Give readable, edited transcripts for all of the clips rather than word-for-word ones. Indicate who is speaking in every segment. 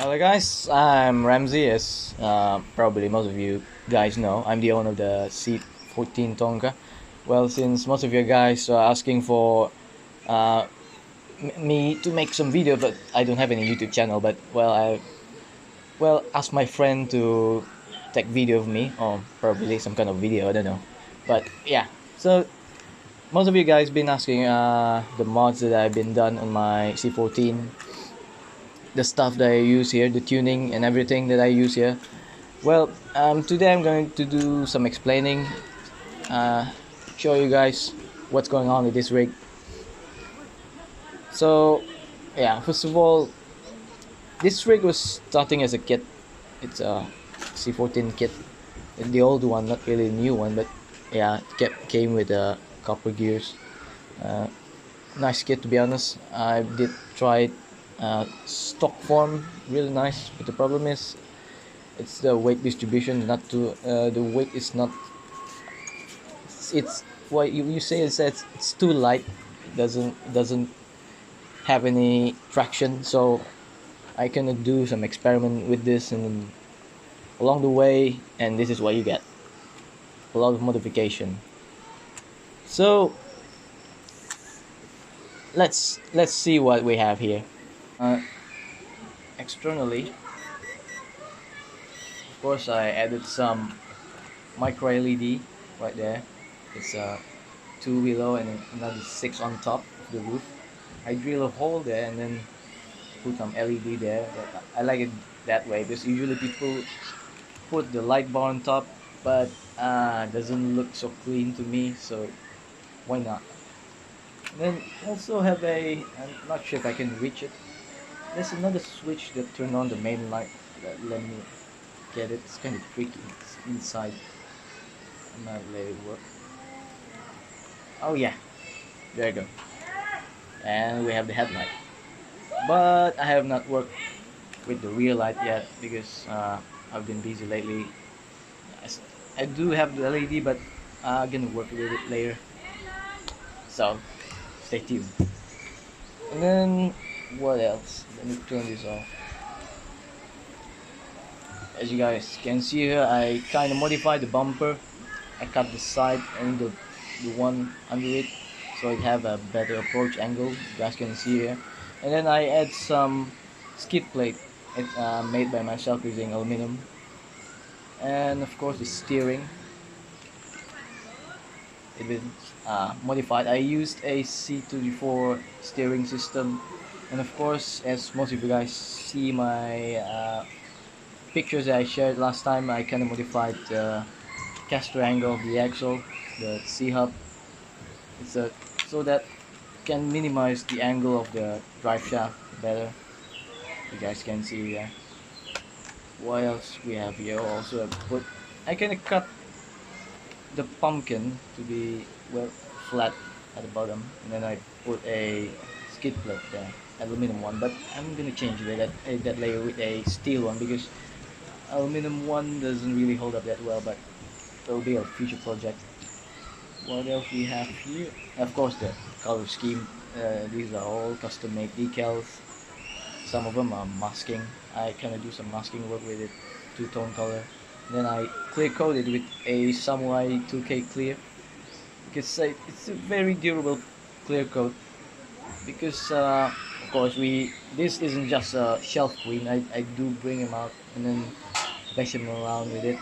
Speaker 1: Hello guys, I'm Ramsey. As probably most of you guys know, I'm the owner of the C14 Tonka. Well, since most of you guys are asking for uh, me to make some video, but I don't have any YouTube channel. But I asked my friend to take video of me, or probably some kind of video. I don't know. But yeah, so most of you guys been asking the mods that I've been done on my C14, the stuff that I use here, the tuning and everything that I use here. Well, today I'm going to do some explaining, uh, show you guys what's going on with this rig. So, yeah, first of all, this rig was starting as a kit. It's a C14 kit, the old one, not really the new one, but yeah, it came with copper gears. Uh, Nice kit, to be honest. I did try it stock form, really nice, but the problem is it's the weight distribution. Not too the weight is not, it's what you say is that it's too light. It doesn't have any traction, so I can do some experiment with this and along the way, and this is what you get: a lot of modification. So let's see what we have here. uh, Externally, of course, I added some micro LED right there. It's two below and another six on top of the roof. I drill a hole there and then put some LED there. But I like it that way because usually people put the light bar on top, but doesn't look so clean to me. So why not? And then also have I'm not sure if I can reach it. There's another switch that turn on the main light. Let me get it. It's kind of tricky. It's inside. I'm not let it work. Oh yeah, there you go. And we have the headlight. But I have not worked with the rear light yet because I've been busy lately. I do have the LED, but I'm gonna work with it later. So stay tuned. And then what else? Let me turn this off. As you guys can see here, I kind of modified the bumper. I cut the side and the one under it so it have a better approach angle. You guys can see here. And then I add some skid plate. It's made by myself using aluminum. And of course the steering. It is modified. I used a C24 steering system. And of course, as most of you guys see my pictures that I shared last time, I kind of modified the caster angle of the axle, the C-hub. It's a so that can minimize the angle of the drive shaft better. You guys can see there. What else we have here? Also, I kind of cut the pumpkin to be well flat at the bottom, and then I put a skid plate there, aluminum one. But I'm gonna change that layer with a steel one because aluminum one doesn't really hold up that well. But it will be a future project. What else we have here? Of course, the color scheme. These are all custom made decals. Some of them are masking. I kind of do some masking work with it, two-tone color. Then I clear coated with a Samurai 2K clear because it's a very durable clear coat. Because of course this isn't just a shelf queen. I do bring him out and then bash him around with it.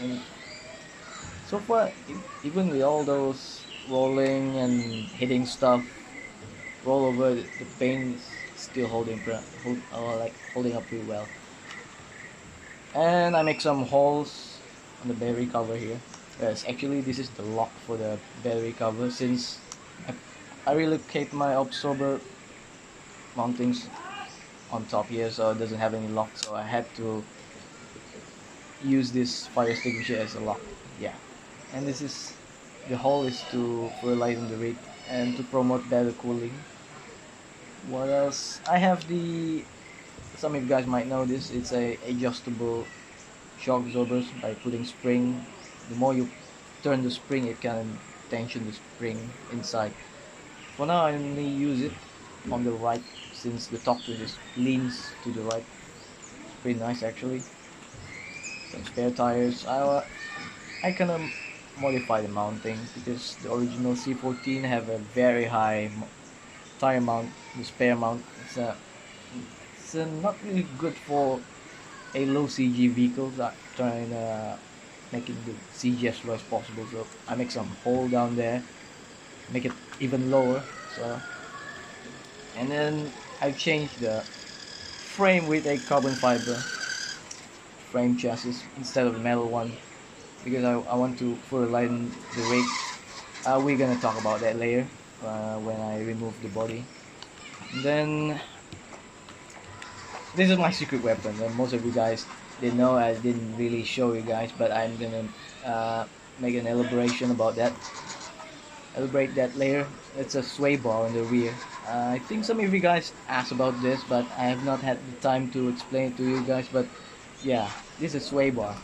Speaker 1: And so far, even with all those rolling and hitting stuff, roll over, the paint is still holding up pretty well. And I make some holes on the battery cover here. Yes, actually this is the lock for the battery cover since I relocate my absorber mountings on top here, so it doesn't have any lock, so I had to use this fire extinguisher as a lock. Yeah, and the hole is for lighten the rig and to promote better cooling. What else? I have some of you guys might know this. It's a adjustable shock absorbers by putting spring. The more you turn the spring, it can tension the spring inside. For now, I only use it on the right since the top twist leans to the right. pretty nice actually. Some spare tires. I kind of modify the mounting because the original C14 have a very high tire mount, the spare mount. It's not really good for a low CG vehicle that trying making the CG as low as possible. So I make some hole down there, make it even lower. So and then I changed the frame with a carbon fiber frame chassis instead of the metal one because I want to further lighten the rig. We're gonna talk about that later when I remove the body. And then this is my secret weapon, and most of you guys didn't know. I didn't really show you guys, but I'm gonna uh, make an elaboration about that. Elaborate that later. It's a sway bar on the rear. I think some of you guys asked about this, but I have not had the time to explain it to you guys. But yeah, this is a sway bar.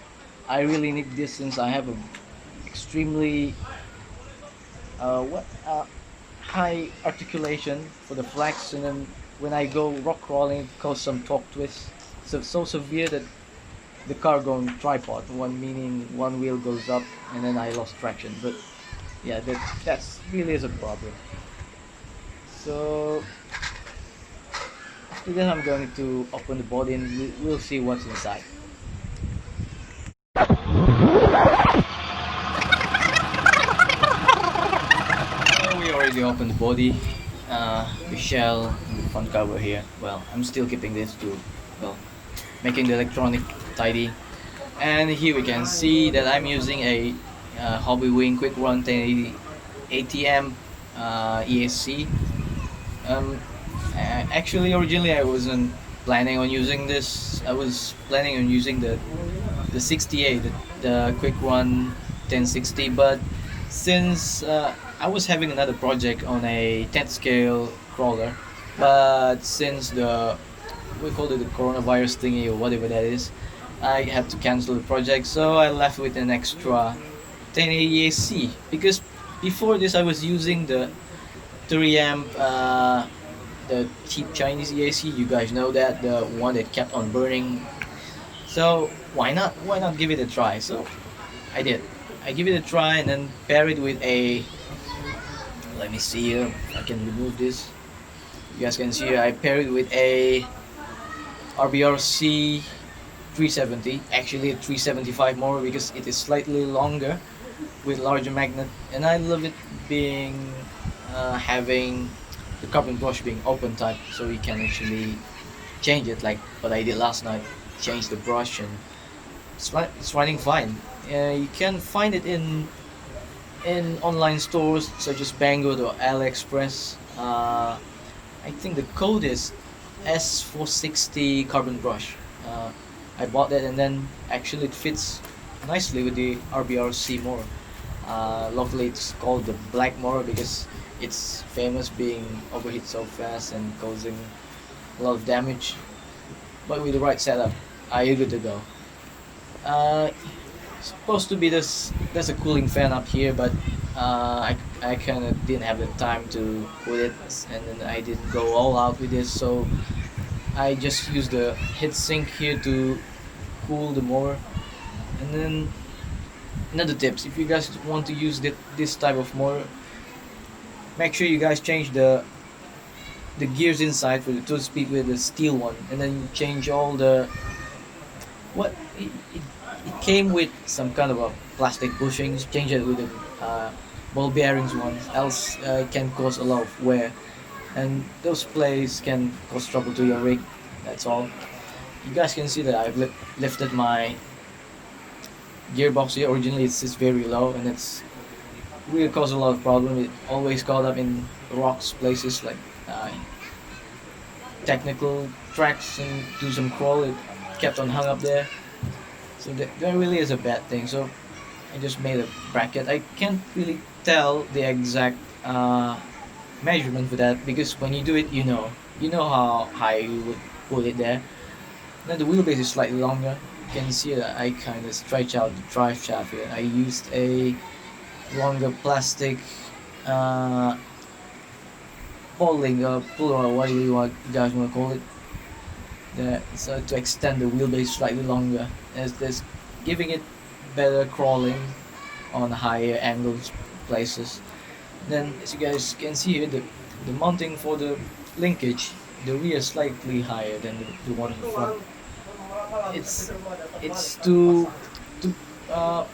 Speaker 1: I really need this since I have a extremely what high articulation for the flex, and then when I go rock crawling, it causes some torque twists. So severe that the car going tripod. One meaning one wheel goes up, and then I lost traction. But yeah, that's really is a problem. So after that, I'm going to open the body and we'll see what's inside. We already opened the body, the shell, and the front cover here. Well, I'm still keeping this to, well, making the electronic tidy. And here we can see that I'm using a HobbyWing Quicrun 1080 ATM ESC. Um, Actually, originally I wasn't planning on using this. I was planning on using the 68, the Quicrun 1060, but since I was having another project on a 10th scale crawler, but since we call it the coronavirus thingy or whatever that is, I had to cancel the project, so I left with an extra 1080 AC because before this I was using the 3 amp the cheap Chinese EAC. You guys know that, the one that kept on burning. So why not give it a try? So I did. I give it a try and then pair it with a, let me see here if I can remove this. You guys can see here I pair it with a RBRC 370, actually a 375 more because it is slightly longer with larger magnet, and I love it being having the carbon brush being open type, so you can actually change it like what I did last night. Change the brush and it's running fine. You can find it in online stores such as Banggood or AliExpress. I think the code is S460 carbon brush. I bought that and then actually it fits nicely with the RBRC motor. Locally it's called the black motor because it's famous being overheat so fast and causing a lot of damage. But with the right setup, you're good to go. Supposed to be there's a cooling fan up here, but I kind of didn't have the time to put it, and then I didn't go all out with this, so I just used the heatsink here to cool the motor. And then another tips, if you guys want to use this type of motor, make sure you guys change the gears inside for the 2-speed with the steel one, and then change all the what it came with some kind of a plastic bushings. Change it with the ball bearings one, else it can cause a lot of wear, and those plays can cause trouble to your rig. That's all. You guys can see that I've lifted my gearbox here. Originally it's very low and it's really caused a lot of problem. It always caught up in rocks, places like technical tracks, and do some crawl, it kept on hung up there. So that really is a bad thing. So I just made a bracket. I can't really tell the exact measurement for that because when you do it, you know how high you would put it there. Then the wheelbase is slightly longer. You can see that I kind of stretch out the drive shaft here. I used a longer plastic bowling puller, what do you guys want to call it. so to extend the wheelbase slightly longer, as this giving it better crawling on higher angles places. Then, as you guys can see here, the mounting for the linkage, the rear is slightly higher than the one in the front. It's to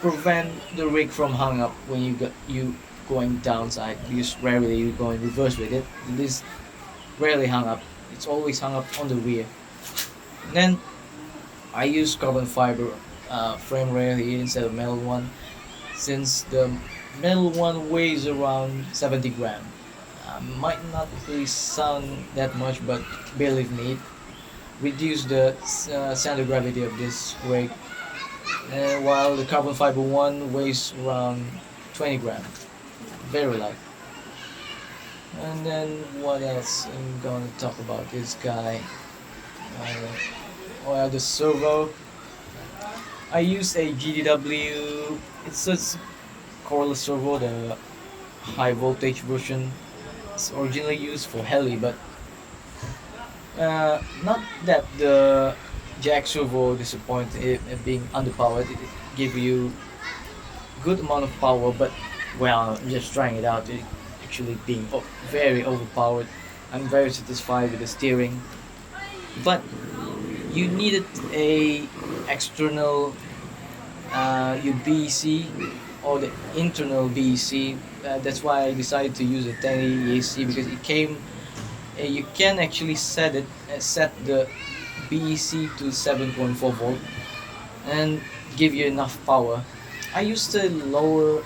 Speaker 1: prevent the rig from hung up when you going downside, because rarely you going reverse with it. It is rarely hung up. It's always hung up on the rear. And then I use carbon fiber frame rail here instead of metal one, since the metal one weighs around 70 gram. Might not really sound that much, but believe me, it reduce the center of gravity of this rig, while the carbon fiber one weighs around 20 gram, very light. And then what else I'm gonna talk about this guy? Well, the servo. I use a GDW. It's a Coreless servo, the high voltage version. It's originally used for heli, but not that the jack servo disappointed it being underpowered. It give you good amount of power, but well, I'm just trying it out. It actually being very overpowered. I'm very satisfied with the steering, but you needed a external UBC or the internal BEC. That's why I decided to use a 1080 AC, because it came. You can actually set the BEC to 7.4 volt and give you enough power. I used a lower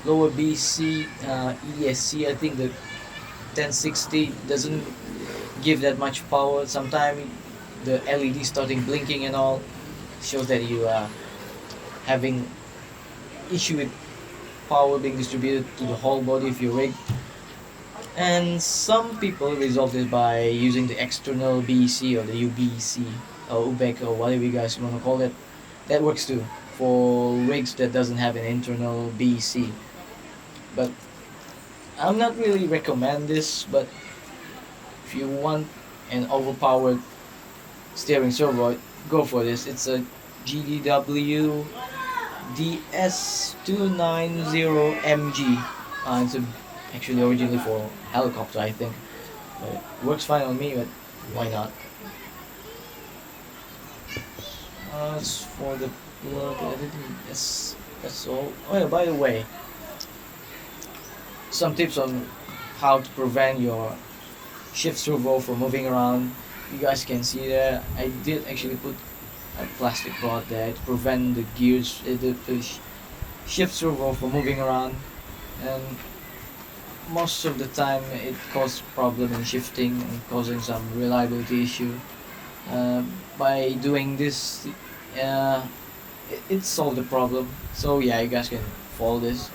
Speaker 1: BEC ESC. I think the 1060 doesn't give that much power. Sometimes the LED starting blinking and all shows that you are having issue with power being distributed to the whole body of your rig. And some people resolve it by using the external BEC or the UBC or UBEC or whatever you guys want to call it. That works too for rigs that doesn't have an internal BEC. But I'm not really recommend this, but if you want an overpowered steering servo, go for this. It's a GDW DS290MG. It's actually originally for helicopter, I think, but it works fine on me. But why not? As for the plug, that's all. Oh yeah, by the way, some tips on how to prevent your shift servo from moving around. You guys can see there, I did actually put a plastic rod there to prevent the gears, the shift servo from moving around, and most of the time it causes problem in shifting and causing some reliability issue. By doing this, it solved the problem. So yeah, you guys can follow this.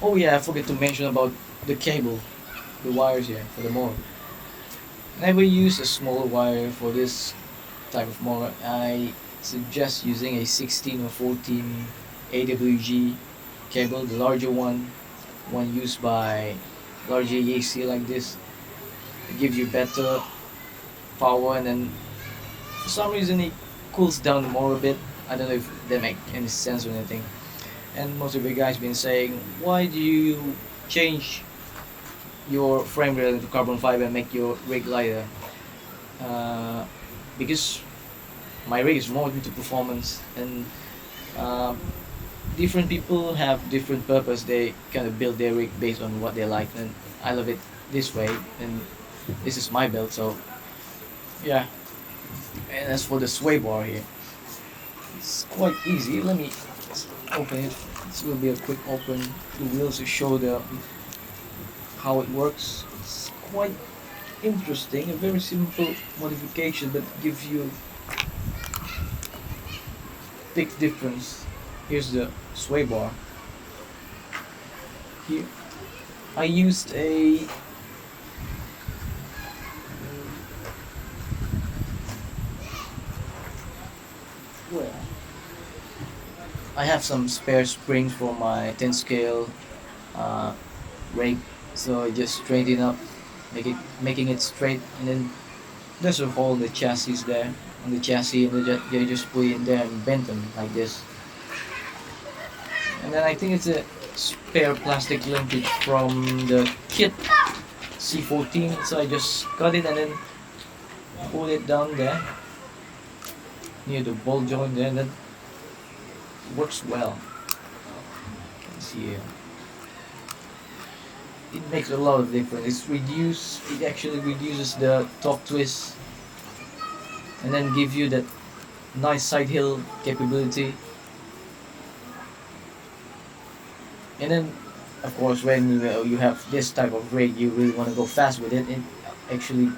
Speaker 1: Oh yeah, I forgot to mention about the cable, the wires here for the motor. Never use a smaller wire for this type of motor. I suggest using a 16 or 14 AWG cable, the larger one used by larger AC like this. It gives you better power, and then for some reason it cools down more a bit. I don't know if that make any sense or anything. And most of you guys been saying, why do you change your frame rail into carbon fiber and make your rig lighter? Because my rig is more into performance, and different people have different purpose. They kind of build their rig based on what they like, and I love it this way, and this is my build. So yeah. And as for the sway bar here, it's quite easy. Let me open it. This will be a quick open the wheels to show how it works. It's quite interesting, a very simple modification, but gives you big difference. Here's the sway bar. Here I used a I have some spare springs for my 10 scale rig, so I just straighten it up, making it straight, and then there's a hole in the chassis there, on the chassis, and they just put it in there and bent them like this. And then I think it's a spare plastic linkage from the kit C14, so I just cut it and then put it down there near the ball joint there, and that works well. Let's see here. It makes a lot of difference. It actually reduces the torque twist and then give you that nice side hill capability. And then of course when you have this type of rig, you really want to go fast with it. It actually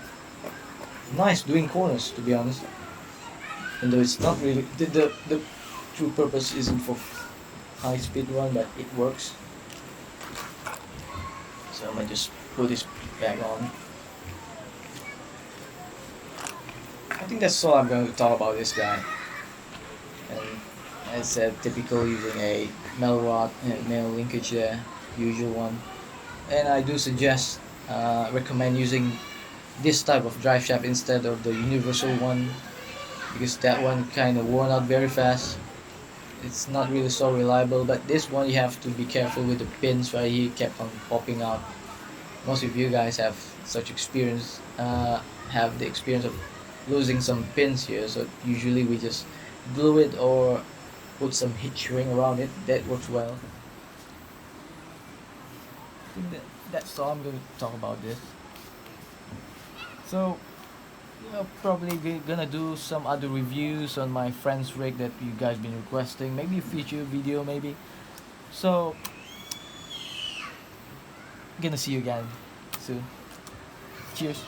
Speaker 1: nice doing corners, to be honest. And though it's not really the true purpose isn't for high speed run, but it works. So I'm gonna just put this back on. I think that's all I'm going to talk about this guy. And as I said, typical using a metal rod and metal linkage there, usual one. And I do suggest, recommend using this type of drive shaft instead of the universal one, because that one kind of worn out very fast. It's not really so reliable, but this one you have to be careful with the pins right here, kept on popping out. Most of you guys have such experience, have the experience of losing some pins here, so usually we just glue it or put some hitch ring around it. That works well. I think that's all I'm going to talk about this. So probably gonna do some other reviews on my friend's rig that you guys been requesting, maybe a feature video maybe. So gonna see you again soon. Cheers.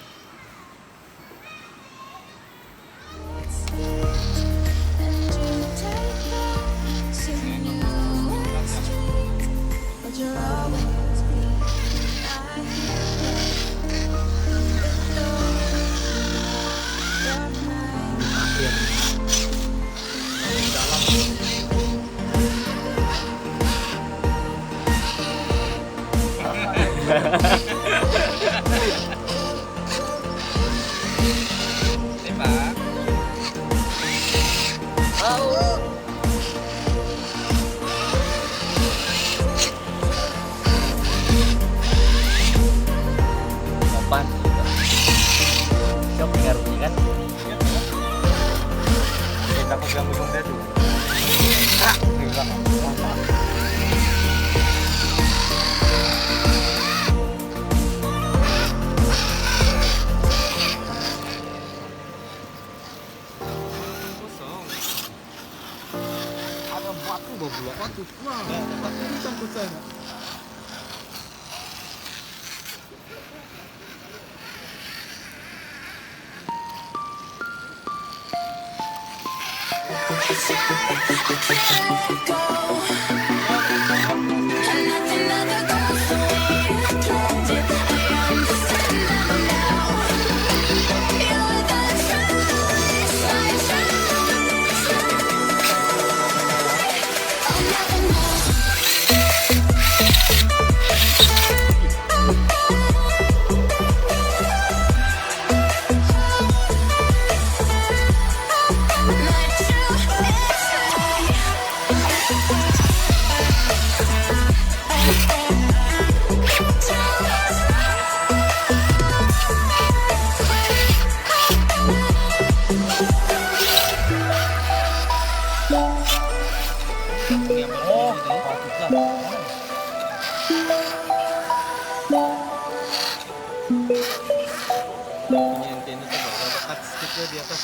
Speaker 2: di atas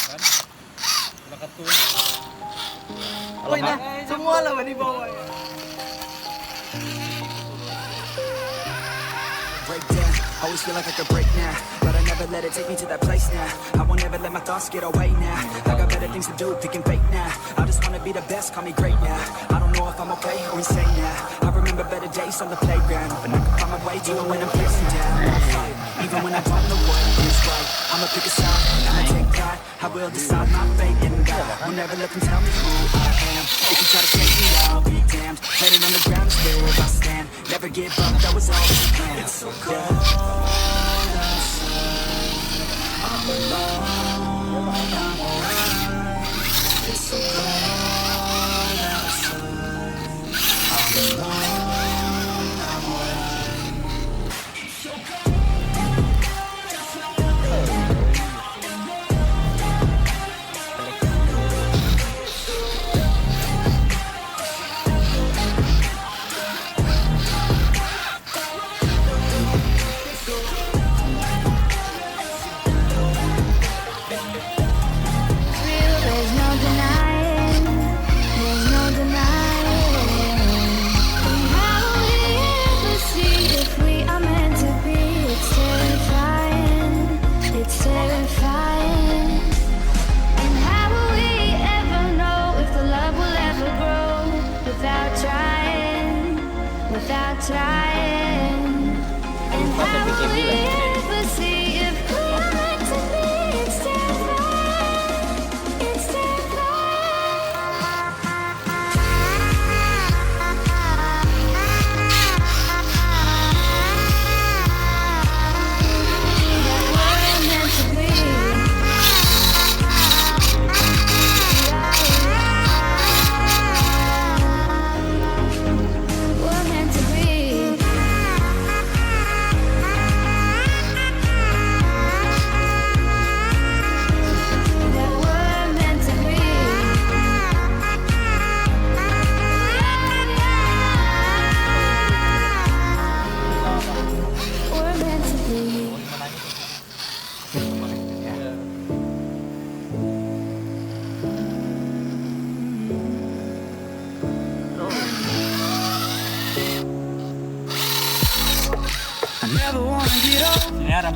Speaker 2: kan nakatulog.
Speaker 3: Uy na, semua lawan di bawah ya.
Speaker 4: Breakdown, always feel like I could break now, but I never let it take me to that place now. I won't ever let my thoughts get away now. I got better things to do, thinking fake now. I just wanna be the best, call me great now. I don't know if I'm okay or insane now. I remember better days on the playground, but I can find my way even when I'm facing down. I'll fight, even when I don't know what is right. I'ma pick a side, I'ma take pride. I will decide my fate and die. Will never let them tell me who I am. If you try to take me, I'll be damned. Headed on the ground is where I stand. Never give up, that was always the plan. It's so cold outside.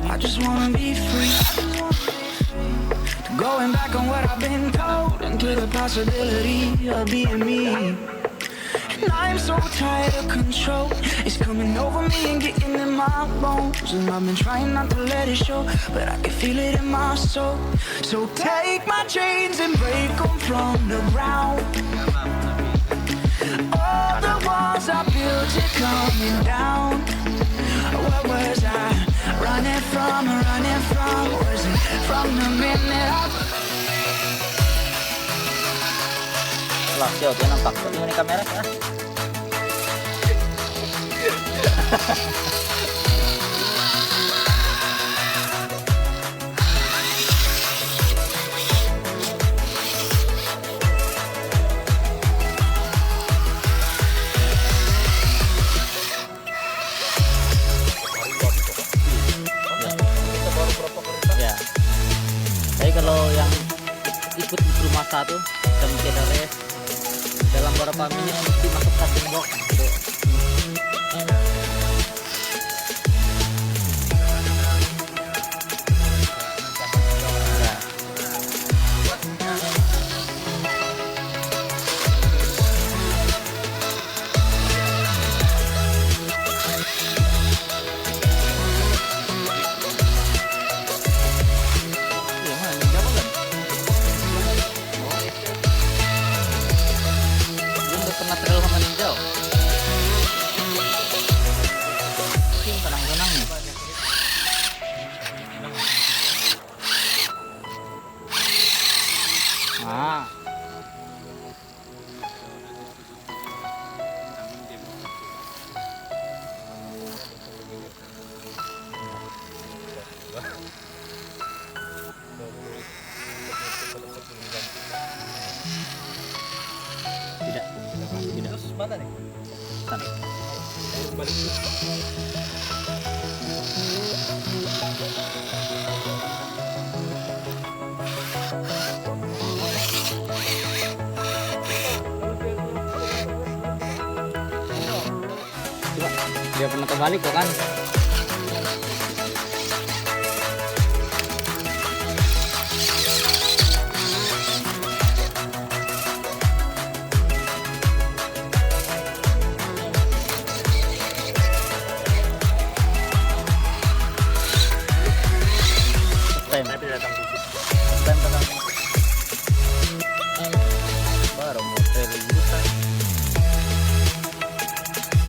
Speaker 4: I just wanna be free. Going back on what I've been told, into the possibility of being me. And I'm so tired of control. It's coming over me and getting in my bones. And I've been trying not to let it show, but I can feel it in my soul. So take my chains and break them from the ground. All the walls I built are coming down. What was I running from? Was it from the minute I...
Speaker 3: Lah, jauh dia nampak. Tapi ini kamera ah. Ya. Tapi kalau yang ikut di rumah satu bisa mungkin ada res dalam beberapa menit mesti masuk satu box gitu.
Speaker 2: Mana nih?
Speaker 3: Sana.
Speaker 2: Balik.
Speaker 3: Dia pernah terbalik kok kan?